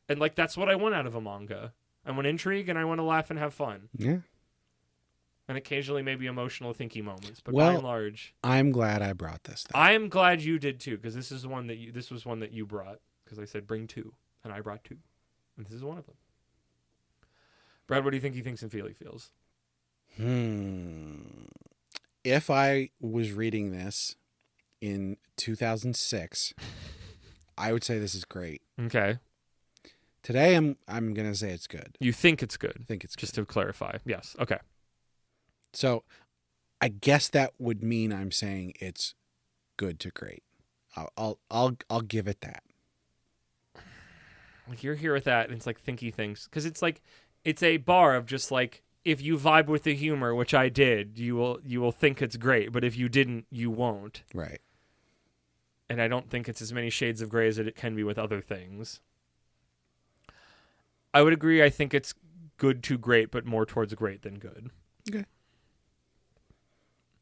and like that's what I want out of a manga. I want intrigue and I want to laugh and have fun. Yeah. And occasionally maybe emotional thinky moments, but well, by and large, I'm glad I brought this. I'm glad you did too, because this was one that you brought, because I said bring 2, and I brought 2, and this is one of them. Brad, what do you think he thinks and feels? If I was reading this in 2006, I would say this is great. Okay. Today, I'm gonna say it's good. You think it's good? I think it's good. Just to clarify. Yes. Okay. So, I guess that would mean I'm saying it's good to great. I'll give it that. Like you're here with that, and it's like thinky things, because it's like it's a bar of just like, if you vibe with the humor, which I did, you will think it's great, but if you didn't, you won't. Right. And I don't think it's as many shades of gray as it can be with other things. I would agree. I think it's good to great, but more towards great than good. Okay.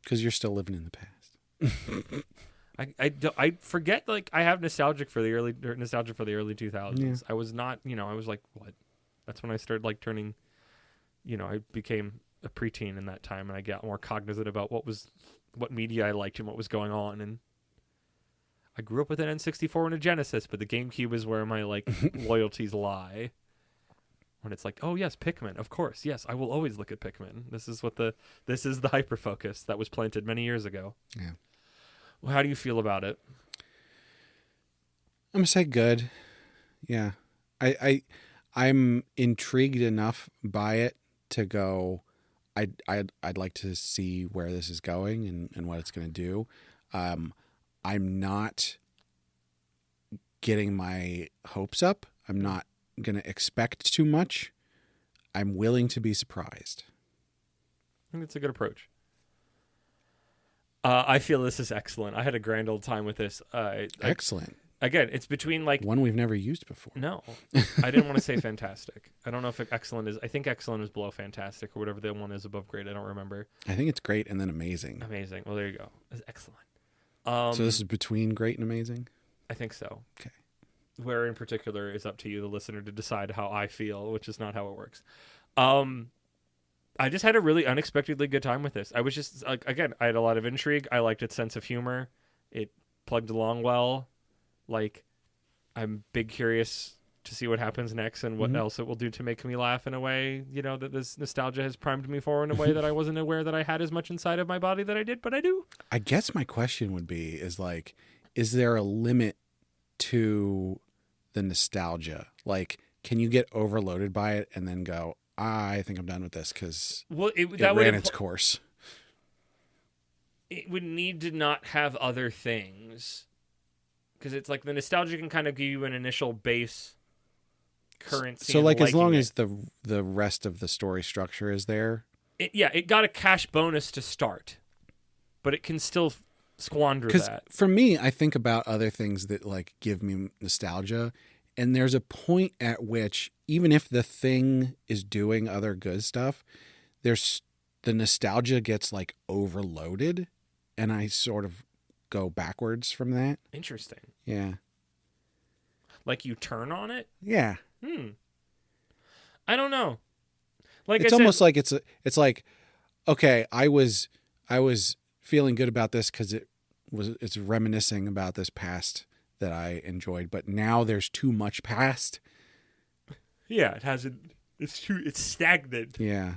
Because you're still living in the past. I forget, like, I have nostalgia for the early 2000s. Yeah. I was not, I was like, what? That's when I started like turning, I became a preteen in that time, and I got more cognizant about what media I liked and what was going on. And I grew up with an N64 and a Genesis, but the GameCube is where my like loyalties lie. When it's like, oh yes, Pikmin, of course, yes, I will always look at Pikmin. This is the hyper focus that was planted many years ago. Yeah. Well, how do you feel about it? I'm gonna say good. Yeah, I'm intrigued enough by it to go. I'd like to see where this is going and what it's gonna do. I'm not getting my hopes up. I'm not going to expect too much. I'm willing to be surprised. I think that's a good approach. I feel this is excellent. I had a grand old time with this. Excellent. Again, it's between like... One we've never used before. No. I didn't want to say fantastic. I don't know if excellent is... I think excellent is below fantastic or whatever the one is above great. I don't remember. I think it's great and then amazing. Amazing. Well, there you go. It's excellent. So this is between great and amazing? I think so. Okay. Where in particular is up to you, the listener, to decide how I feel, which is not how it works. I just had a really unexpectedly good time with this. I was just, like, again, I had a lot of intrigue. I liked its sense of humor. It plugged along well. Like, I'm big curious to see what happens next and what else it will do to make me laugh in a way, that this nostalgia has primed me for in a way that I wasn't aware that I had as much inside of my body that I did, but I do. I guess my question would be, is there a limit to the nostalgia? Like, can you get overloaded by it and then go, I think I'm done with this because it ran its course? It would need to not have other things, because it's like the nostalgia can kind of give you an initial base currency. So like as long as the rest of the story structure is there, it got a cash bonus to start, but it can still squander that. For me, I think about other things that like give me nostalgia, and there's a point at which even if the thing is doing other good stuff, there's the nostalgia gets like overloaded, and I sort of go backwards from that. Interesting. Yeah. Like you turn on it? Yeah. I don't know. Like it's almost like it's like, okay, I was feeling good about this because it's reminiscing about this past that I enjoyed, but now there's too much past. Yeah, it hasn't. It's stagnant. Yeah.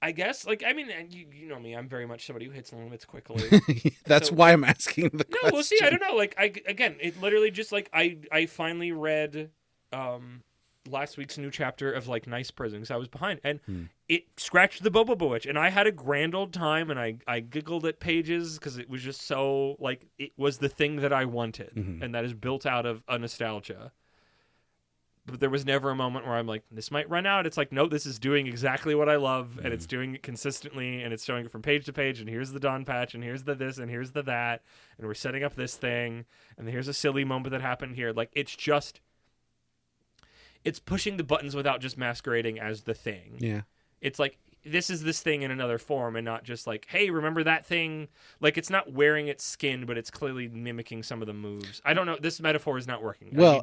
I guess, like, I mean, and you know me, I'm very much somebody who hits limits quickly. That's why I'm asking the question. No, well, see, I don't know. Like, it literally just, like, I finally read last week's new chapter of, like, Nice Prison, because I was behind, and it scratched the Bobo itch, and I had a grand old time, and I giggled at pages, because it was just so, like, it was the thing that I wanted, and that is built out of a nostalgia. But there was never a moment where I'm like, this might run out. It's like, no, this is doing exactly what I love, and it's doing it consistently, and it's showing it from page to page, and here's the Dawn patch, and here's the this, and here's the that, and we're setting up this thing, and here's a silly moment that happened here. Like, it's pushing the buttons without just masquerading as the thing. Yeah. It's like, this is this thing in another form, and not just like, hey, remember that thing? Like, it's not wearing its skin, but it's clearly mimicking some of the moves. I don't know. This metaphor is not working. Well,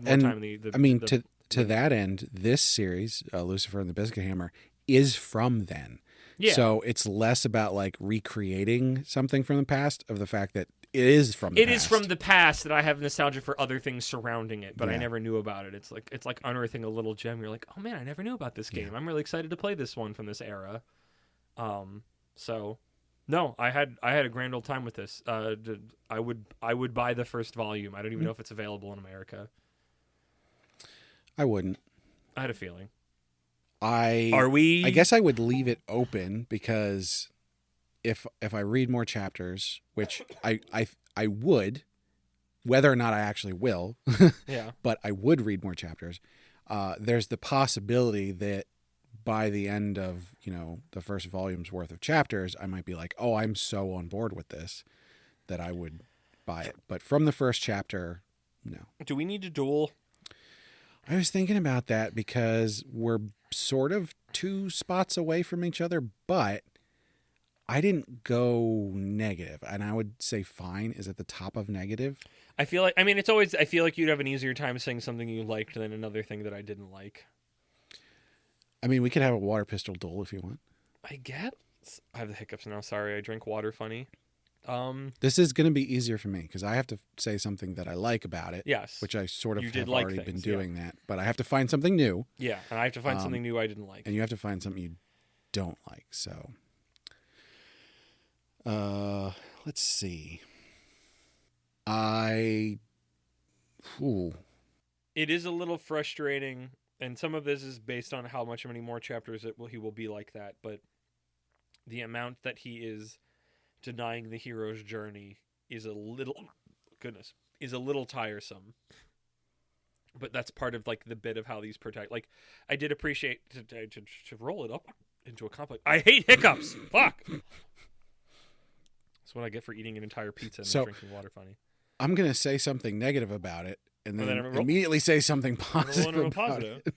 to that end, this series, Lucifer and the Biscuit Hammer, is from then. Yeah. So it's less about like recreating something from the past, of the fact that it is from the past. It is from the past that I have nostalgia for other things surrounding it, but I Yeah. never knew about it. It's like unearthing a little gem. You're like, oh man, I never knew about this game. Yeah. I'm really excited to play this one from this era. So no, I had a grand old time with this. I would buy the first volume. I don't even know if it's available in America. I wouldn't. I had a feeling. I guess I would leave it open, because if I read more chapters, which I would, whether or not I actually will, Yeah. but I would read more chapters. There's the possibility that by the end of, the first volume's worth of chapters, I might be like, oh, I'm so on board with this that I would buy it. But from the first chapter, no. Do we need to duel? I was thinking about that, because we're sort of 2 spots away from each other, but I didn't go negative, and I would say fine is at the top of negative. I feel like, I feel like you'd have an easier time saying something you liked than another thing that I didn't like. I mean, we could have a water pistol duel if you want. I guess. I have the hiccups now. Sorry, I drink water funny. This is going to be easier for me, because I have to say something that I like about it. Yes. Which I sort of You have did like already been things, doing that. But I have to find something new. Yeah, and I have to find something new I didn't like. And you have to find something you don't like. So, let's see. It is a little frustrating, and some of this is based on how many more chapters he will be like that, but the amount that he is denying the hero's journey is a little tiresome. But that's part of like the bit of how these protect. Like, I did appreciate to roll it up into a complex. I hate hiccups. Fuck. That's what I get for eating an entire pizza and drinking water funny. I'm going to say something negative about it, and then I'm immediately say something positive about it.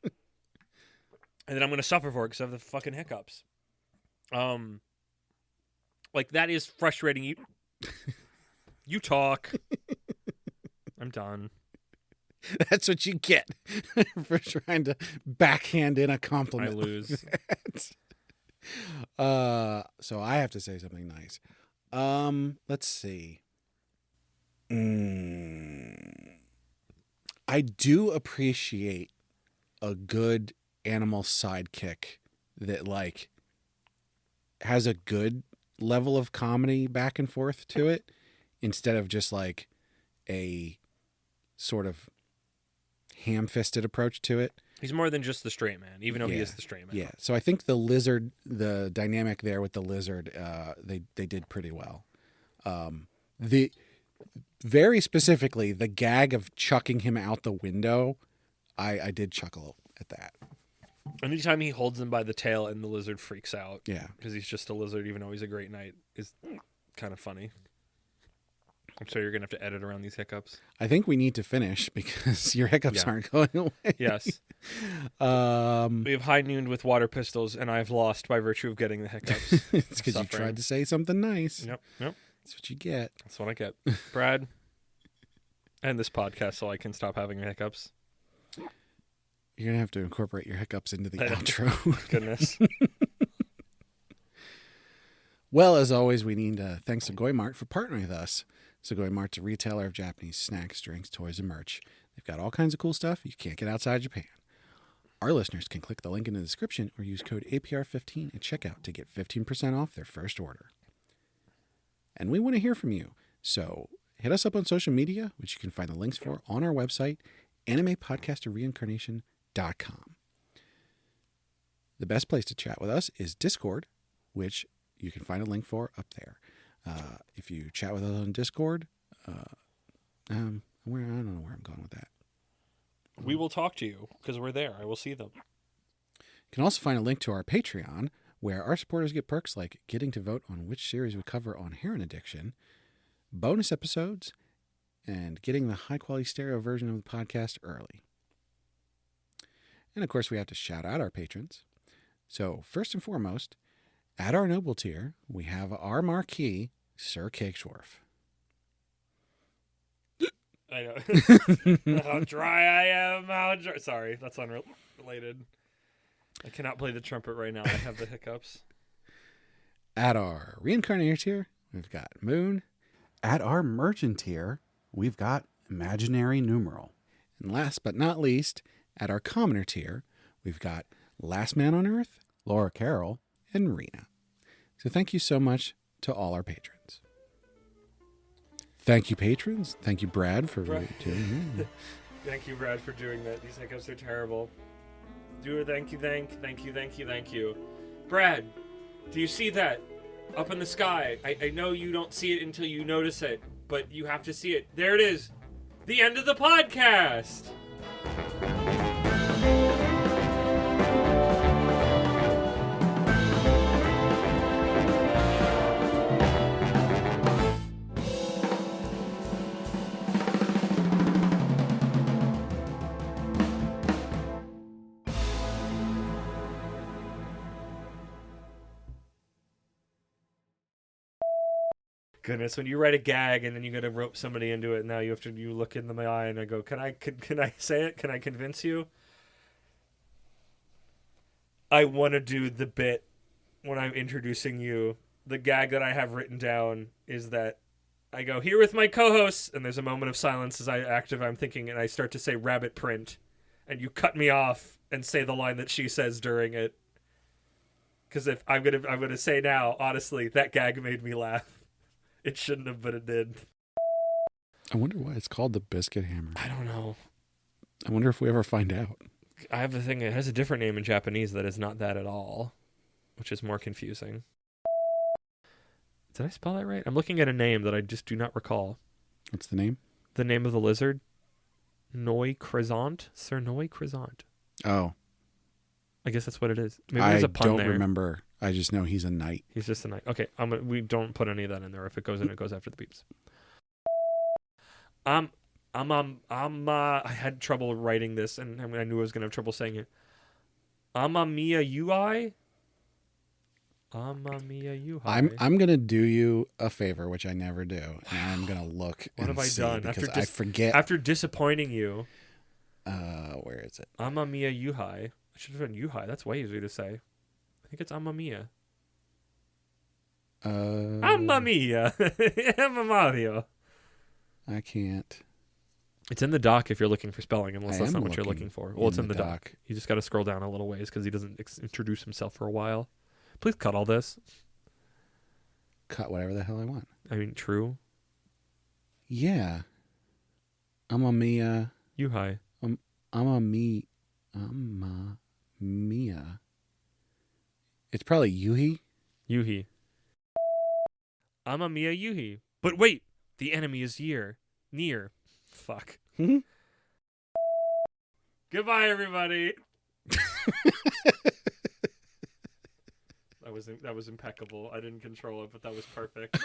And then I'm going to suffer for it because I have the fucking hiccups. Like, that is frustrating. You talk. I'm done. That's what you get for trying to backhand in a compliment. I lose. So I have to say something nice. Let's see. I do appreciate a good animal sidekick that like has a good level of comedy back and forth to it, instead of just like a sort of ham-fisted approach to it. He's more than just the straight man, even though he is the straight man. Yeah. So I think the dynamic there with the lizard, they did pretty well. The very specifically the gag of chucking him out the window, I did chuckle at that. Anytime he holds him by the tail and the lizard freaks out, Yeah, because he's just a lizard, even though he's a great knight, is kind of funny. I'm sorry, you're gonna have to edit around these hiccups. I think we need to finish because your hiccups aren't going away. Yes. We have high nooned with water pistols, and I've lost by virtue of getting the hiccups. It's because you tried to say something nice. Yep. That's what you get. That's what I get. Brad, end this podcast so I can stop having hiccups. You're going to have to incorporate your hiccups into the outro. Goodness. Well, as always, we need thanks to Goimart for partnering with us. So Goimart's a retailer of Japanese snacks, drinks, toys, and merch. They've got all kinds of cool stuff you can't get outside Japan. Our listeners can click the link in the description or use code APR15 at checkout to get 15% off their first order. And we want to hear from you. So hit us up on social media, which you can find the links for on our website, animepodcasterreincarnation.com. The best place to chat with us is Discord, which you can find a link for up there. If you chat with us on Discord, I don't know where I'm going with that. We will talk to you because we're there. I will see them. You can also find a link to our Patreon, where our supporters get perks like getting to vote on which series we cover on heroin addiction, bonus episodes, and getting the high-quality stereo version of the podcast early. And, of course, we have to shout out our patrons. So, first and foremost, at our noble tier, we have our marquee, Sir Cakesworth. I know. How dry I am. How dry. Sorry, that's unrelated. I cannot play the trumpet right now. I have the hiccups. At our reincarnator tier, we've got Moon. At our merchant tier, we've got Imaginary Numeral. And last but not least, at our commoner tier, we've got Last Man on Earth, Laura Carroll, and Rena. So thank you so much to all our patrons. Thank you, patrons. Thank you, Brad, for doing that. Thank you, Brad, for doing that. These hiccups are terrible. Thank you. Brad, do you see that? Up in the sky. I know you don't see it until you notice it, but you have to see it. There it is. The end of the podcast. Goodness, when you write a gag and then you got to rope somebody into it, now you look in my eye and I go, can I say it? Can I convince you? I want to do the bit when I'm introducing you. The gag that I have written down is that I go, here with my co-hosts, and there's a moment of silence as I'm thinking, and I start to say rabbit print, and you cut me off and say the line that she says during it. Because if I'm gonna say now, honestly, that gag made me laugh. It shouldn't have, but it did. I wonder why it's called the Biscuit Hammer. I don't know. I wonder if we ever find out. I have the thing, it has a different name in Japanese that is not that at all, which is more confusing. Did I spell that right? I'm looking at a name that I just do not recall. What's the name? The name of the lizard? Noi Crescent? Sir Noi Crescent. Oh. I guess that's what it is. Maybe there's a pun there. I don't remember. I just know he's a knight. He's just a knight. Okay, we don't put any of that in there. If it goes in, it goes after the beeps. I had trouble writing this, and I knew I was going to have trouble saying it. Amamiya Ui? Amamiya Ui. I'm going to do you a favor, which I never do, and I'm going to look what and have I see done? because I forget. After disappointing you. Where is it? Amamiya Yuhai. I should have done Yuhai. That's way easier to say. I think it's Amamiya. Amamiya. Amamario. I can't. It's in the doc if you're looking for spelling, unless that's not what you're looking for. Well, it's in the doc. You just got to scroll down a little ways because he doesn't introduce himself for a while. Please cut all this. Cut whatever the hell I want. I mean, true. Yeah. Amamiya. Yuhai. Amamiya. It's probably Yuhi. Yuhi. Amamiya Yuhi. But wait, the enemy is near. Fuck. Goodbye, everybody. That was impeccable. I didn't control it, but that was perfect.